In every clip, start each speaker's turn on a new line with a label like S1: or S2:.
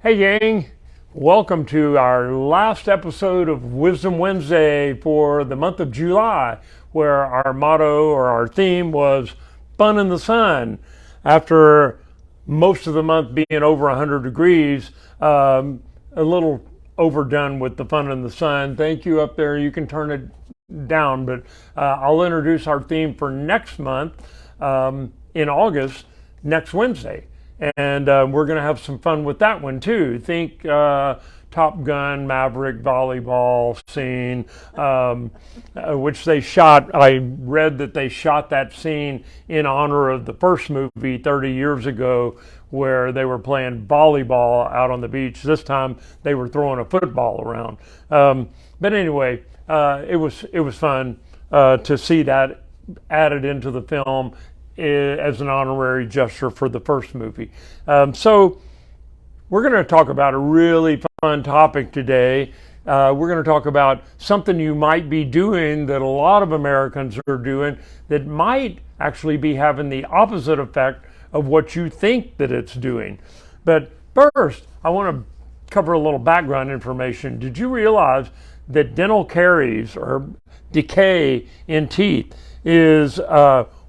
S1: Hey gang, welcome to our last episode of Wisdom Wednesday for the month of July, where our motto or our theme was fun in the sun. After most of the month being over 100 degrees, a little overdone with the fun in the sun. Thank you up there, you can turn it down, but I'll introduce our theme for next month in August, next Wednesday. And we're going to have some fun with that one too. Think Top Gun, Maverick volleyball scene, which they shot. I read that they shot that scene in honor of the first movie 30 years ago, where they were playing volleyball out on the beach. This time they were throwing a football around. But anyway, it was fun to see that added into the film as an honorary gesture for the first movie. So we're going to talk about a really fun topic today. We're going to talk about something you might be doing that a lot of Americans are doing that might actually be having the opposite effect of what you think that it's doing. But first, I want to cover a little background information. Did you realize that dental caries or decay in teeth is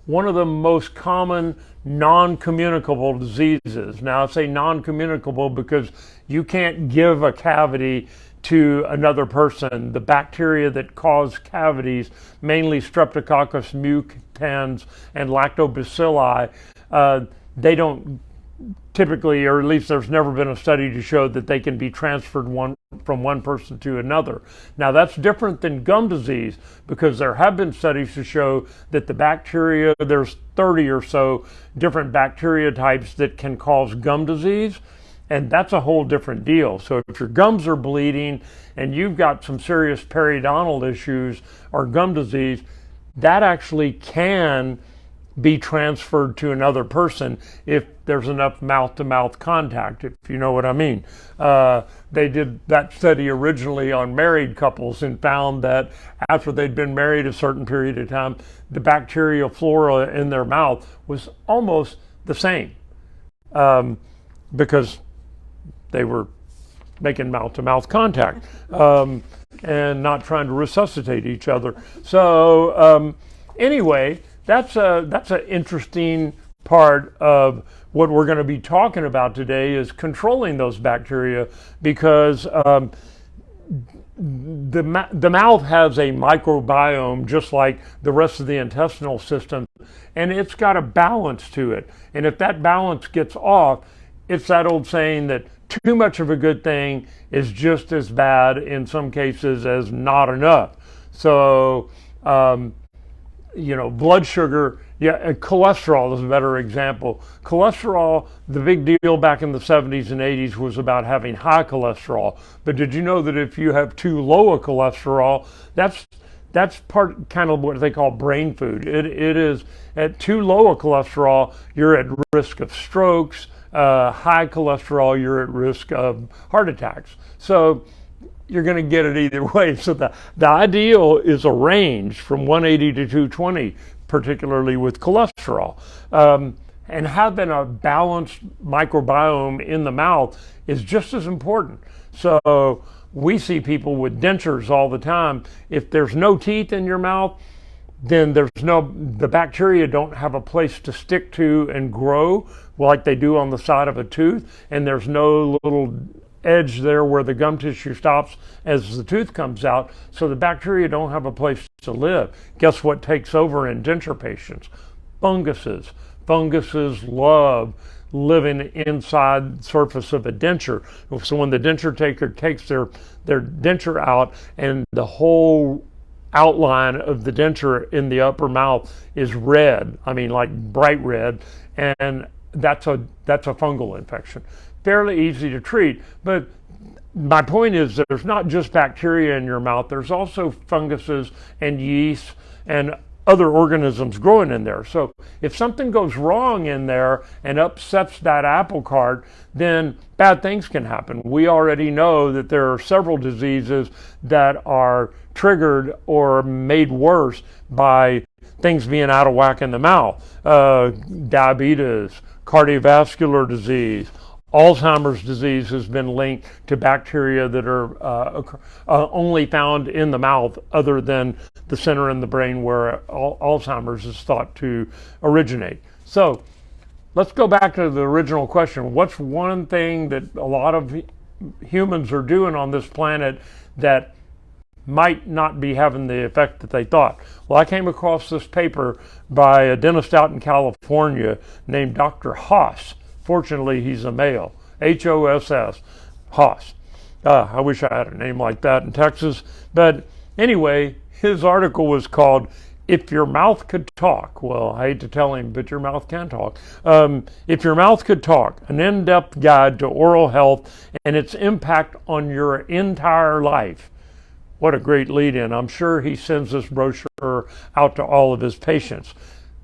S1: one of the most common non-communicable diseases? Now I say non-communicable because you can't give a cavity to another person. The bacteria that cause cavities, mainly Streptococcus mutans and lactobacilli, they don't typically, or at least there's never been a study to show that they can be transferred from one person to another. Now that's different than gum disease, because there have been studies to show that the bacteria, there's 30 or so different bacteria types that can cause gum disease, and that's a whole different deal. So if your gums are bleeding and you've got some serious periodontal issues or gum disease, that actually can be transferred to another person if there's enough mouth-to-mouth contact, if you know what I mean. They did that study originally on married couples and found that after they'd been married a certain period of time, the bacterial flora in their mouth was almost the same, because they were making mouth-to-mouth contact and not trying to resuscitate each other. So anyway, that's an interesting part of what we're going to be talking about today, is controlling those bacteria, because the mouth has a microbiome just like the rest of the intestinal system, and it's got a balance to it. And if that balance gets off, it's that old saying that too much of a good thing is just as bad in some cases as not enough. So blood sugar, cholesterol is a better example. Cholesterol, the big deal back in the 70s and 80s was about having high cholesterol. But did you know that if you have too low a cholesterol, that's part kind of what they call brain food. It is at too low a cholesterol, you're at risk of strokes. High cholesterol, you're at risk of heart attacks. So you're going to get it either way. So the ideal is a range from 180 to 220, particularly with cholesterol. And having a balanced microbiome in the mouth is just as important. So we see people with dentures all the time. If there's no teeth in your mouth, then the bacteria don't have a place to stick to and grow like they do on the side of a tooth, and there's no little edge there where the gum tissue stops as the tooth comes out, so the bacteria don't have a place to live. Guess what takes over in denture patients? Funguses. Funguses love living inside the surface of a denture. So when the denture taker takes their denture out, and the whole outline of the denture in the upper mouth is red, I mean like bright red, and that's a fungal infection. Fairly easy to treat, but my point is that there's not just bacteria in your mouth, there's also funguses and yeast and other organisms growing in there. So if something goes wrong in there and upsets that apple cart, then bad things can happen. We already know that there are several diseases that are triggered or made worse by things being out of whack in the mouth. Diabetes, cardiovascular disease, Alzheimer's disease has been linked to bacteria that are only found in the mouth, other than the center in the brain where Alzheimer's is thought to originate. So let's go back to the original question. What's one thing that a lot of humans are doing on this planet that might not be having the effect that they thought? Well, I came across this paper by a dentist out in California named Dr. Haas. Fortunately, he's a male. H-O-S-S, Haas. I wish I had a name like that in Texas. But anyway, his article was called "If Your Mouth Could Talk." Well, I hate to tell him, but your mouth can talk. If Your Mouth Could Talk, an in-depth guide to oral health and its impact on your entire life. What a great lead-in. I'm sure he sends this brochure out to all of his patients.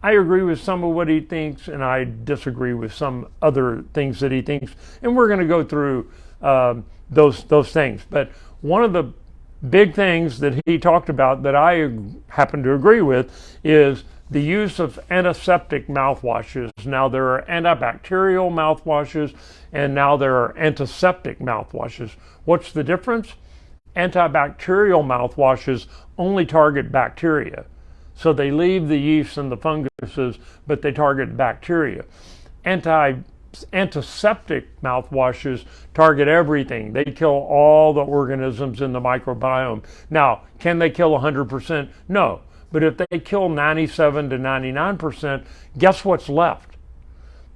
S1: I agree with some of what he thinks, and I disagree with some other things that he thinks. And we're going to go through those things. But one of the big things that he talked about that I happen to agree with is the use of antiseptic mouthwashes. Now there are antibacterial mouthwashes, and now there are antiseptic mouthwashes. What's the difference? Antibacterial mouthwashes only target bacteria. So they leave the yeast and the funguses, but they target bacteria. Antiseptic mouthwashes target everything. They kill all the organisms in the microbiome. Now, can they kill 100%? No. But if they kill 97 to 99%, guess what's left?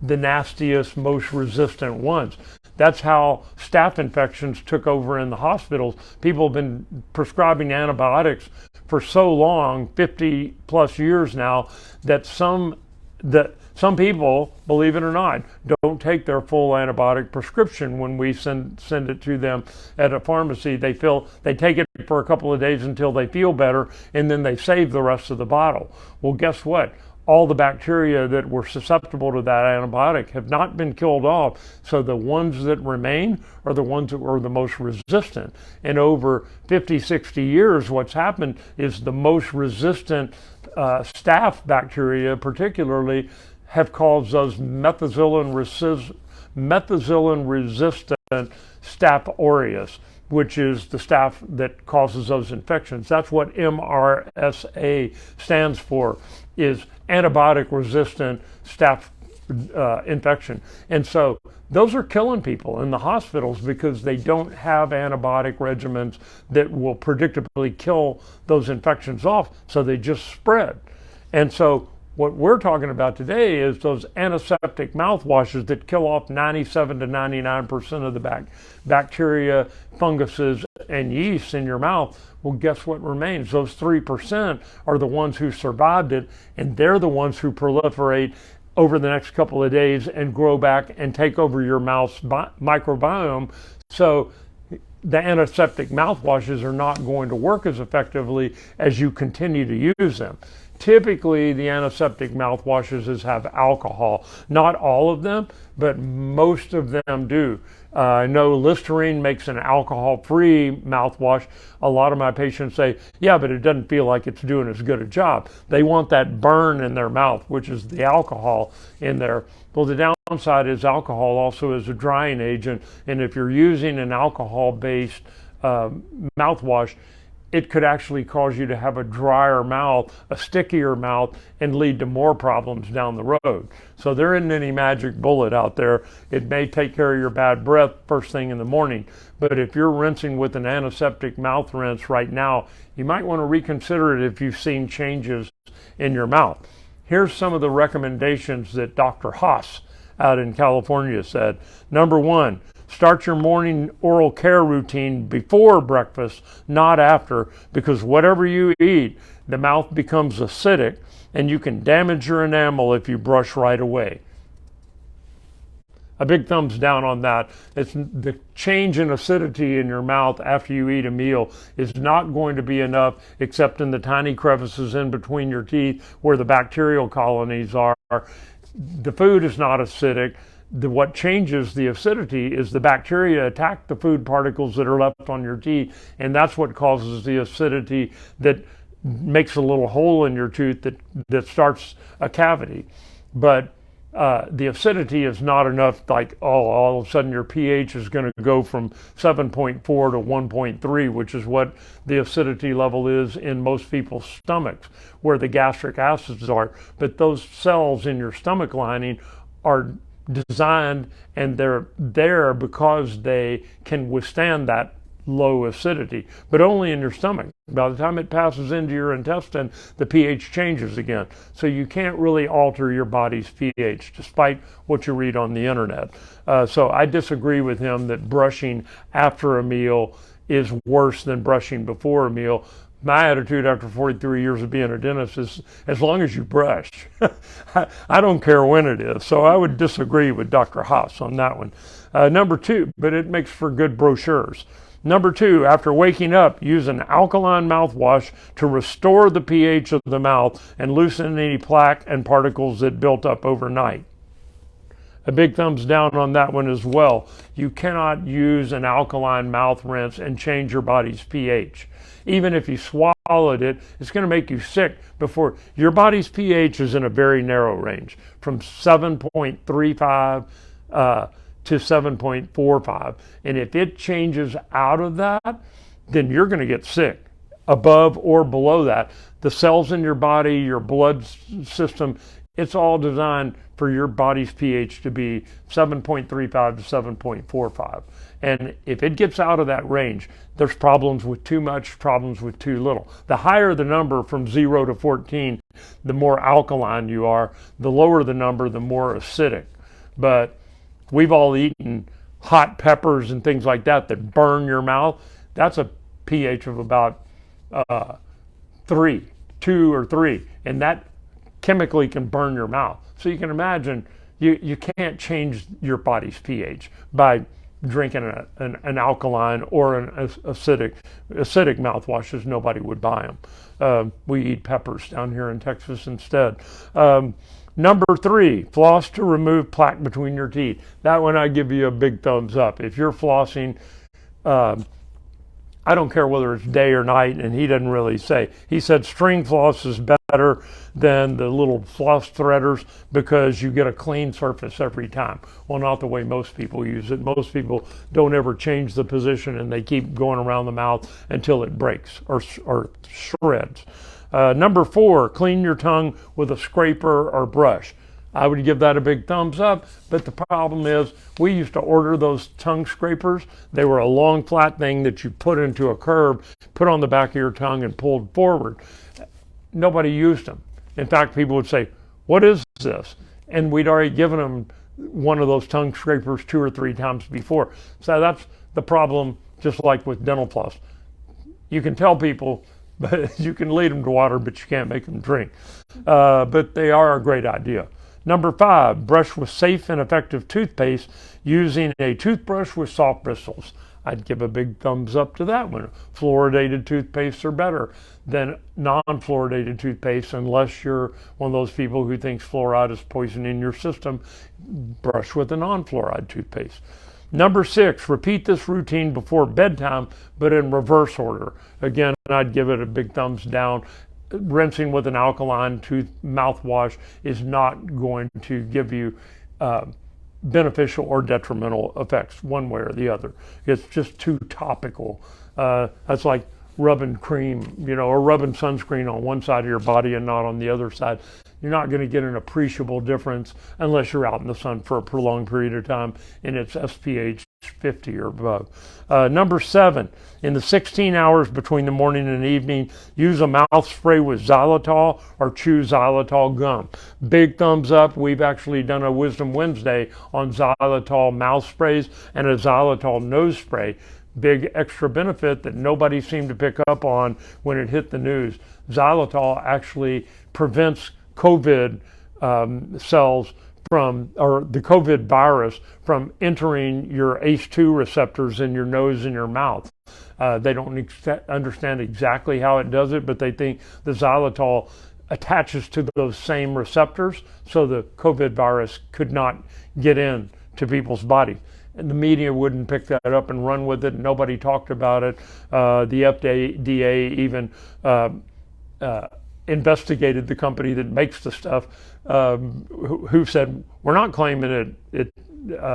S1: The nastiest, most resistant ones. That's how staph infections took over in the hospitals. People have been prescribing antibiotics for so long, 50 plus years now, that some people, believe it or not, don't take their full antibiotic prescription when we send it to them at a pharmacy. They take it for a couple of days until they feel better, and then they save the rest of the bottle. Well, guess what? All the bacteria that were susceptible to that antibiotic have not been killed off. So the ones that remain are the ones that were the most resistant. And over 50, 60 years, what's happened is the most resistant staph bacteria particularly have caused those methicillin-resistant Staph aureus, which is the staph that causes those infections. That's what MRSA stands for, is antibiotic resistant staph infection. And so those are killing people in the hospitals because they don't have antibiotic regimens that will predictably kill those infections off, so they just spread. And so what we're talking about today is those antiseptic mouthwashes that kill off 97 to 99% of the bacteria, funguses, and yeasts in your mouth. Well, guess what remains? Those 3% are the ones who survived it, and they're the ones who proliferate over the next couple of days and grow back and take over your mouth's microbiome. So the antiseptic mouthwashes are not going to work as effectively as you continue to use them. Typically, the antiseptic mouthwashes have alcohol. Not all of them, but most of them do. I know Listerine makes an alcohol-free mouthwash. A lot of my patients say, yeah, but it doesn't feel like it's doing as good a job. They want that burn in their mouth, which is the alcohol in there. Well, the downside is alcohol also is a drying agent, and if you're using an alcohol-based mouthwash, it could actually cause you to have a drier mouth, a stickier mouth, and lead to more problems down the road. So there isn't any magic bullet out there. It may take care of your bad breath first thing in the morning, but if you're rinsing with an antiseptic mouth rinse right now, you might want to reconsider it if you've seen changes in your mouth. Here's some of the recommendations that Dr. Haas out in California said. Number one, start your morning oral care routine before breakfast, not after, because whatever you eat, the mouth becomes acidic and you can damage your enamel if you brush right away. A big thumbs down on that. It's the change in acidity in your mouth after you eat a meal is not going to be enough, except in the tiny crevices in between your teeth where the bacterial colonies are. The food is not acidic. What changes the acidity is the bacteria attack the food particles that are left on your teeth, and that's what causes the acidity that makes a little hole in your tooth that starts a cavity. But the acidity is not enough, like, oh, all of a sudden your pH is going to go from 7.4 to 1.3, which is what the acidity level is in most people's stomachs, where the gastric acids are. But those cells in your stomach lining are designed, and they're there because they can withstand that low acidity, but only in your stomach. By the time it passes into your intestine, the pH changes again. So you can't really alter your body's pH, despite what you read on the internet. So I disagree with him that brushing after a meal is worse than brushing before a meal. My attitude after 43 years of being a dentist is, as long as you brush, I don't care when it is. So I would disagree with Dr. Haas on that one. Number 2, but it makes for good brochures. Number 2, after waking up, use an alkaline mouthwash to restore the pH of the mouth and loosen any plaque and particles that built up overnight. A big thumbs down on that one as well. You cannot use an alkaline mouth rinse and change your body's pH. Even if you swallowed it, it's going to make you sick before. Your body's pH is in a very narrow range, from 7.35 to 7.45. And if it changes out of that, then you're going to get sick. Above or below that, the cells in your body, your blood system, it's all designed for your body's pH to be 7.35 to 7.45. And if it gets out of that range, there's problems with too much, problems with too little. The higher the number from 0 to 14, the more alkaline you are. The lower the number, the more acidic. But we've all eaten hot peppers and things like that that burn your mouth. That's a pH of about 2 or 3. And that chemically can burn your mouth. So you can imagine you can't change your body's pH by drinking an alkaline or an acidic mouthwashes. Nobody would buy them. We eat peppers down here in Texas instead. Number 3, floss to remove plaque between your teeth. That one I give you a big thumbs up. If you're flossing, I don't care whether it's day or night, and he doesn't really say. He said string floss is better than the little floss threaders because you get a clean surface every time. Well, not the way most people use it. Most people don't ever change the position, and they keep going around the mouth until it breaks or shreds. Number 4, clean your tongue with a scraper or brush. I would give that a big thumbs up, but the problem is we used to order those tongue scrapers. They were a long flat thing that you put into a curve, put on the back of your tongue and pulled forward. Nobody used them. In fact, people would say, "What is this?" And we'd already given them one of those tongue scrapers 2 or 3 times before. So that's the problem, just like with dental floss. You can tell people, but you can lead them to water, but you can't make them drink. But they are a great idea. Number 5, brush with safe and effective toothpaste using a toothbrush with soft bristles. I'd give a big thumbs up to that one. Fluoridated toothpastes are better than non-fluoridated toothpaste, unless you're one of those people who thinks fluoride is poisoning your system. Brush with a non-fluoride toothpaste. Number 6, repeat this routine before bedtime, but in reverse order. Again, I'd give it a big thumbs down. Rinsing with an alkaline mouthwash is not going to give you beneficial or detrimental effects one way or the other. It's just too topical. That's like rubbing cream, or rubbing sunscreen on one side of your body and not on the other side. You're not going to get an appreciable difference unless you're out in the sun for a prolonged period of time and it's SPH 50 or above. Number 7, in the 16 hours between the morning and evening, use a mouth spray with xylitol or chew xylitol gum. Big thumbs up. We've actually done a Wisdom Wednesday on xylitol mouth sprays and a xylitol nose spray. Big extra benefit that nobody seemed to pick up on when it hit the news. Xylitol actually prevents COVID cells from, or the COVID virus from entering your ACE2 receptors in your nose and your mouth. They don't understand exactly how it does it, but they think the xylitol attaches to those same receptors, so the COVID virus could not get in to people's bodies. And the media wouldn't pick that up and run with it. Nobody talked about it. The FDA even investigated the company that makes the stuff, who said, we're not claiming it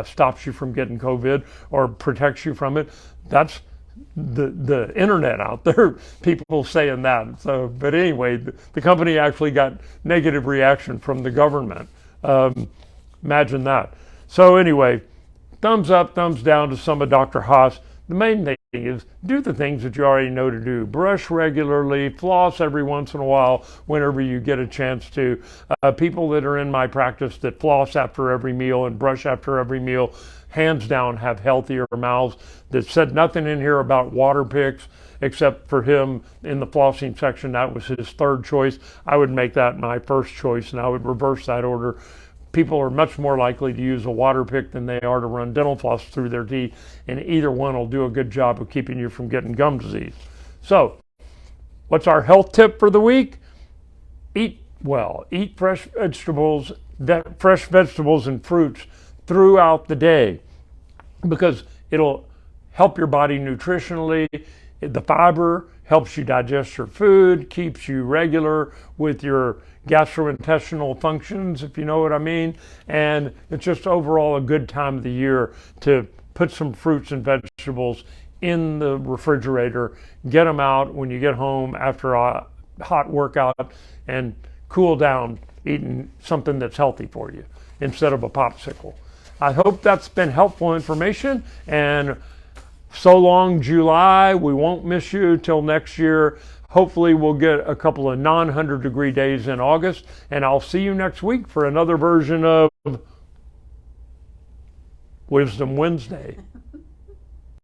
S1: stops you from getting COVID or protects you from it. That's the internet out there, people saying that. So, but anyway, the company actually got negative reaction from the government. Imagine that. So anyway, thumbs up, thumbs down to some of Dr. Haas. The main thing is do the things that you already know to do. Brush regularly, floss every once in a while whenever you get a chance to. People that are in my practice that floss after every meal and brush after every meal, hands down, have healthier mouths. That said nothing in here about water picks, except for him in the flossing section. That was his third choice. I would make that my first choice, and I would reverse that order. People are much more likely to use a water pick than they are to run dental floss through their teeth, and either one will do a good job of keeping you from getting gum disease. So, what's our health tip for the week? Eat well. Eat fresh vegetables and fruits throughout the day, because it'll help your body nutritionally. The fiber helps you digest your food, keeps you regular with your gastrointestinal functions, if you know what I mean. And it's just overall a good time of the year to put some fruits and vegetables in the refrigerator, get them out when you get home after a hot workout, and cool down eating something that's healthy for you instead of a popsicle. I hope that's been helpful information, and so long, July. We won't miss you till next year. Hopefully we'll get a couple of non-100 degree days in August, and I'll see you next week for another version of Wisdom Wednesday.